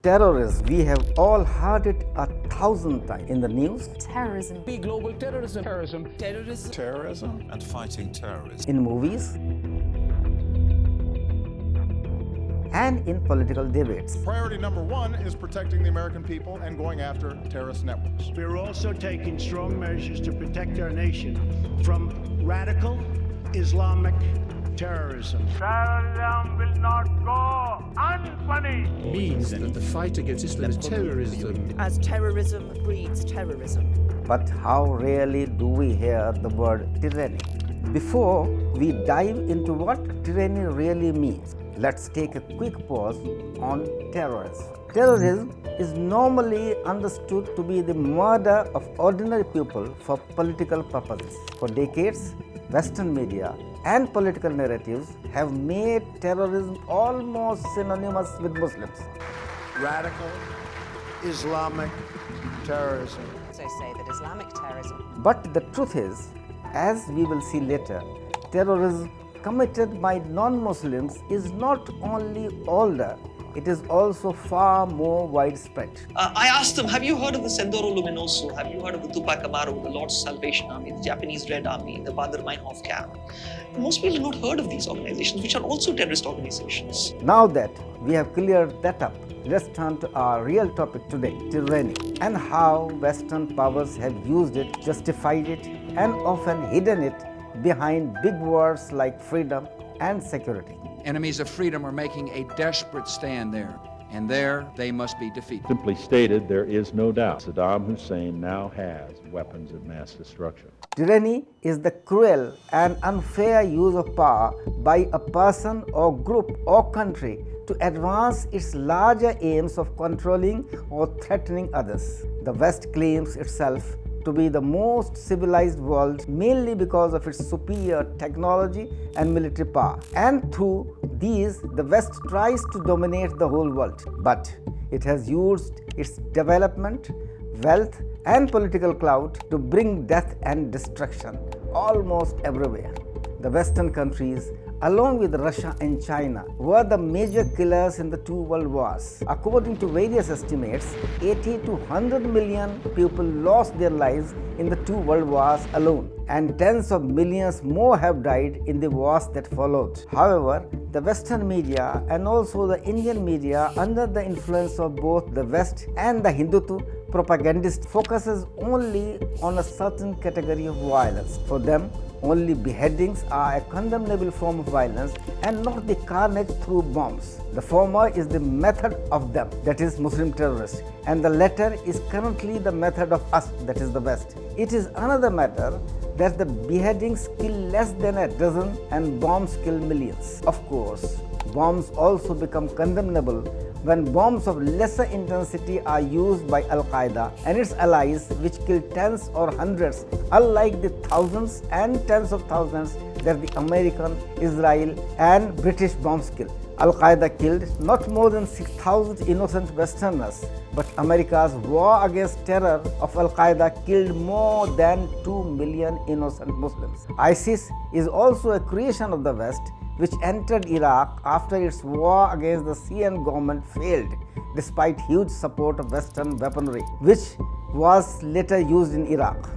Terrorism, we have all heard it 1,000 times in the news, Terrorism. Global terrorism. Terrorism and fighting terrorism. in movies, and in political debates. Priority number one is protecting the American people and going after terrorist networks. We're also taking strong measures to protect our nation from radical Islamic terrorism. Terrorism will not go unpunished. Means that the fight against Islam is terrorism. As terrorism breeds terrorism. But how rarely do we hear the word tyranny? Before we dive into what tyranny really means, let's take a quick pause on terrorism. Terrorism is normally understood to be the murder of ordinary people for political purposes. For decades, Western media and political narratives have made terrorism almost synonymous with Muslims. Radical Islamic terrorism. So say that Islamic terrorism. But the truth is, as we will see later, terrorism committed by non-Muslims is not only older, it is also far more widespread. I asked them, have you heard of the Sendero Luminoso? Have you heard of the Tupac Amaru, the Lord's Salvation Army, the Japanese Red Army, the Badr Meinhof camp? Most people have not heard of these organizations, which are also terrorist organizations. Now that we have cleared that up, let's turn to our real topic today, tyranny, and how Western powers have used it, justified it, and often hidden it behind big words like freedom and security. Enemies of freedom are making a desperate stand there, and there they must be defeated. Simply stated, there is no doubt Saddam Hussein now has weapons of mass destruction. Tyranny is the cruel and unfair use of power by a person or group or country to advance its larger aims of controlling or threatening others. The West claims itself to be the most civilized world mainly because of its superior technology and military power. And through these, the West tries to dominate the whole world. But it has used its development, wealth, and political clout to bring death and destruction almost everywhere. The Western countries, along with Russia and China, were the major killers in the two world wars. According to various estimates, 80 to 100 million people lost their lives in the two world wars alone, and tens of millions more have died in the wars that followed. However, the Western media and also the Indian media, under the influence of both the West and the Hindutva propagandist, focuses only on a certain category of violence. For them, only beheadings are a condemnable form of violence and not the carnage through bombs. The former is the method of them, that is Muslim terrorists, and the latter is currently the method of us, that is the West. It is another matter that the beheadings kill less than a dozen and bombs kill millions. Of course, bombs also become condemnable when bombs of lesser intensity are used by Al-Qaeda and its allies, which kill tens or hundreds, unlike the thousands and tens of thousands that the American, Israel, and British bombs kill. Al-Qaeda killed not more than 6,000 innocent Westerners, but America's war against terror of Al-Qaeda killed more than 2 million innocent Muslims. ISIS is also a creation of the West, which entered Iraq after its war against the Syrian government failed, despite huge support of Western weaponry, which was later used in Iraq.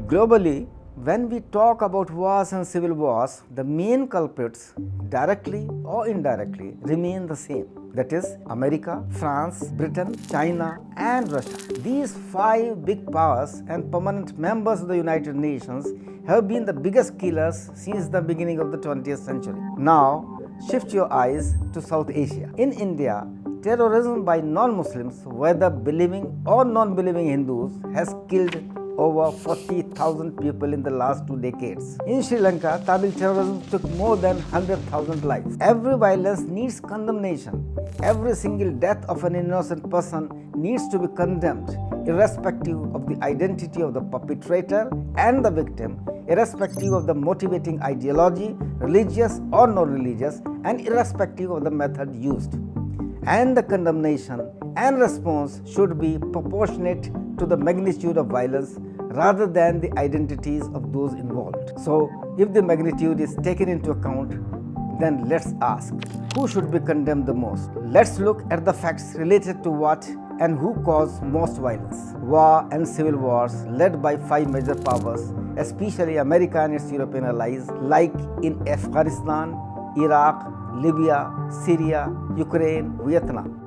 Globally, when we talk about wars and civil wars, the main culprits, directly or indirectly, remain the same. That is America, France, Britain, China, and Russia. These five big powers and permanent members of the United Nations have been the biggest killers since the beginning of the 20th century. Now, shift your eyes to South Asia. In India, terrorism by non-Muslims, whether believing or non-believing Hindus, has killed over 40,000 people in the last 2 decades. In Sri Lanka, Tamil terrorism took more than 100,000 lives. Every violence needs condemnation. Every single death of an innocent person needs to be condemned, irrespective of the identity of the perpetrator and the victim, irrespective of the motivating ideology, religious or non-religious, and irrespective of the method used. And the condemnation and response should be proportionate to the magnitude of violence rather than the identities of those involved. So, if the magnitude is taken into account, then let's ask, who should be condemned the most? Let's look at the facts related to what and who caused most violence. War and civil wars led by 5 major powers, especially America and its European allies, like in Afghanistan, Iraq, Libya, Syria, Ukraine, Vietnam.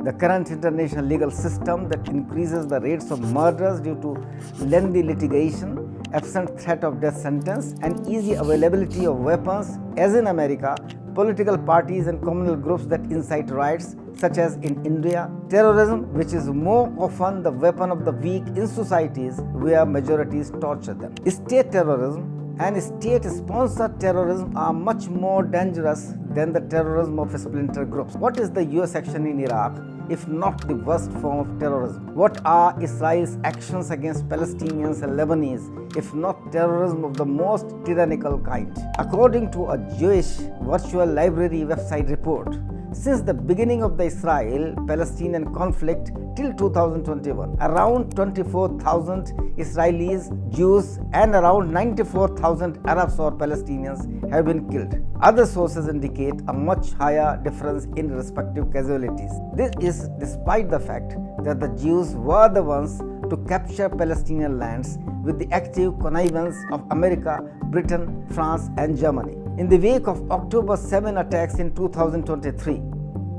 The current international legal system that increases the rates of murders due to lengthy litigation, absent threat of death sentence, and easy availability of weapons, as in America, political parties and communal groups that incite riots, such as in India, terrorism, which is more often the weapon of the weak in societies where majorities torture them. State terrorism and state-sponsored terrorism are much more dangerous than the terrorism of splinter groups. What is the US action in Iraq, if not the worst form of terrorism? What are Israel's actions against Palestinians and Lebanese, if not terrorism of the most tyrannical kind? According to a Jewish virtual library website report, since the beginning of the Israel-Palestinian conflict till 2021, around 24,000 Israelis, Jews, and around 94,000 Arabs or Palestinians have been killed. Other sources indicate a much higher difference in respective casualties. This is despite the fact that the Jews were the ones to capture Palestinian lands with the active connivance of America, Britain, France, and Germany. In the wake of October 7 attacks in 2023,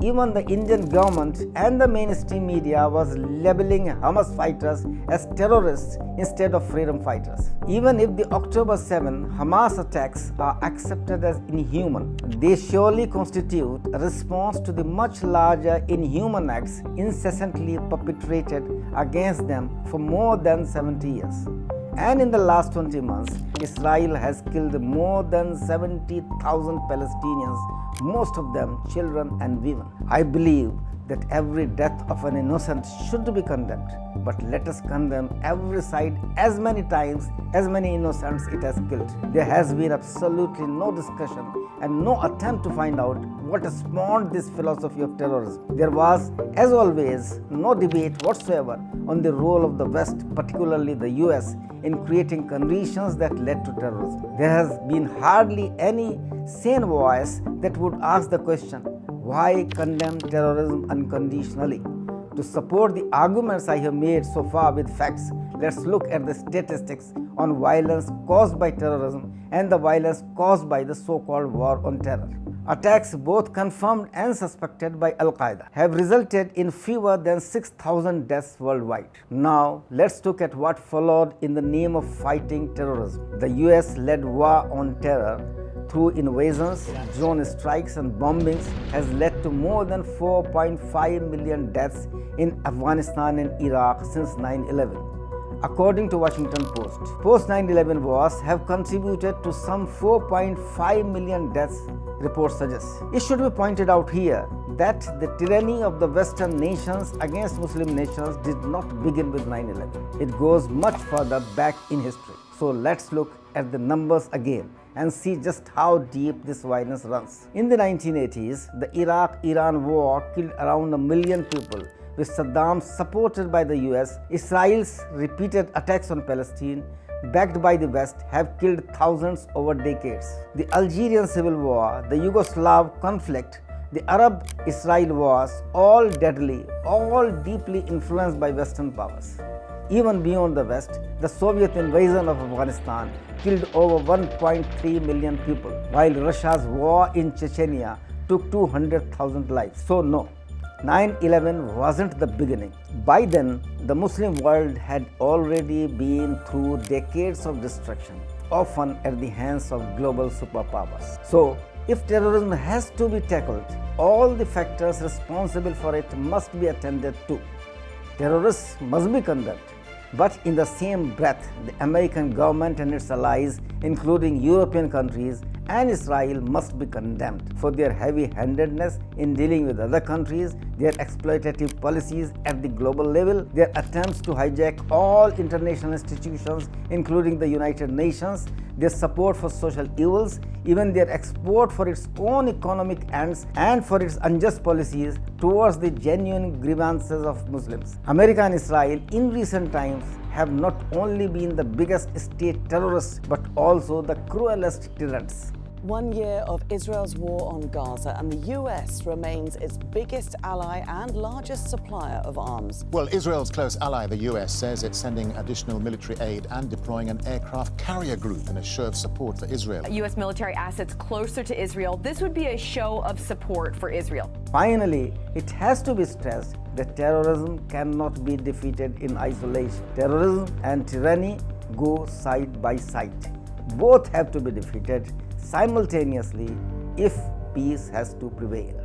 even the Indian government and the mainstream media was labeling Hamas fighters as terrorists instead of freedom fighters. Even if the October 7 Hamas attacks are accepted as inhuman, they surely constitute a response to the much larger inhuman acts incessantly perpetrated against them for more than 70 years. And in the last 20 months, Israel has killed more than 70,000 Palestinians, most of them children and women. I believe that every death of an innocent should be condemned, but let us condemn every side as many times as many innocents it has killed. There has been absolutely no discussion and no attempt to find out what spawned this philosophy of terrorism. There was, as always, no debate whatsoever on the role of the West, particularly the US, in creating conditions that led to terrorism. There has been hardly any sane voice that would ask the question, why condemn terrorism unconditionally? To support the arguments I have made so far with facts, let's look at the statistics on violence caused by terrorism and the violence caused by the so-called war on terror. Attacks, both confirmed and suspected by Al-Qaeda, have resulted in fewer than 6,000 deaths worldwide. Now, let's look at what followed in the name of fighting terrorism. The US-led war on terror through invasions, drone strikes and bombings has led to more than 4.5 million deaths in Afghanistan and Iraq since 9/11. According to Washington Post, post-9/11 wars have contributed to some 4.5 million deaths, reports suggest. It should be pointed out here that the tyranny of the Western nations against Muslim nations did not begin with 9/11. It goes much further back in history. So let's look at the numbers again and see just how deep this violence runs. In the 1980s, the Iraq-Iran war killed around 1 million people, with Saddam supported by the US. Israel's repeated attacks on Palestine, backed by the West, have killed thousands over decades. The Algerian Civil War, the Yugoslav conflict, the Arab-Israel wars, all deadly, all deeply influenced by Western powers. Even beyond the West, the Soviet invasion of Afghanistan killed over 1.3 million people, while Russia's war in Chechnya took 200,000 lives. So no, 9/11 wasn't the beginning. By then, the Muslim world had already been through decades of destruction, often at the hands of global superpowers. So, if terrorism has to be tackled, all the factors responsible for it must be attended to. Terrorists must be condemned. But in the same breath, the American government and its allies, including European countries and Israel, must be condemned for their heavy-handedness in dealing with other countries, their exploitative policies at the global level, their attempts to hijack all international institutions, including the United Nations, their support for social evils, even their export for its own economic ends, and for its unjust policies towards the genuine grievances of Muslims. America and Israel in recent times have not only been the biggest state terrorists but also the cruelest tyrants. 1 year of Israel's war on Gaza, and the US remains its biggest ally and largest supplier of arms. Well, Israel's close ally, the US, says it's sending additional military aid and deploying an aircraft carrier group in a show of support for Israel. US military assets closer to Israel. This would be a show of support for Israel. Finally, it has to be stressed that terrorism cannot be defeated in isolation. Terrorism and tyranny go side by side. Both have to be defeated simultaneously if peace has to prevail.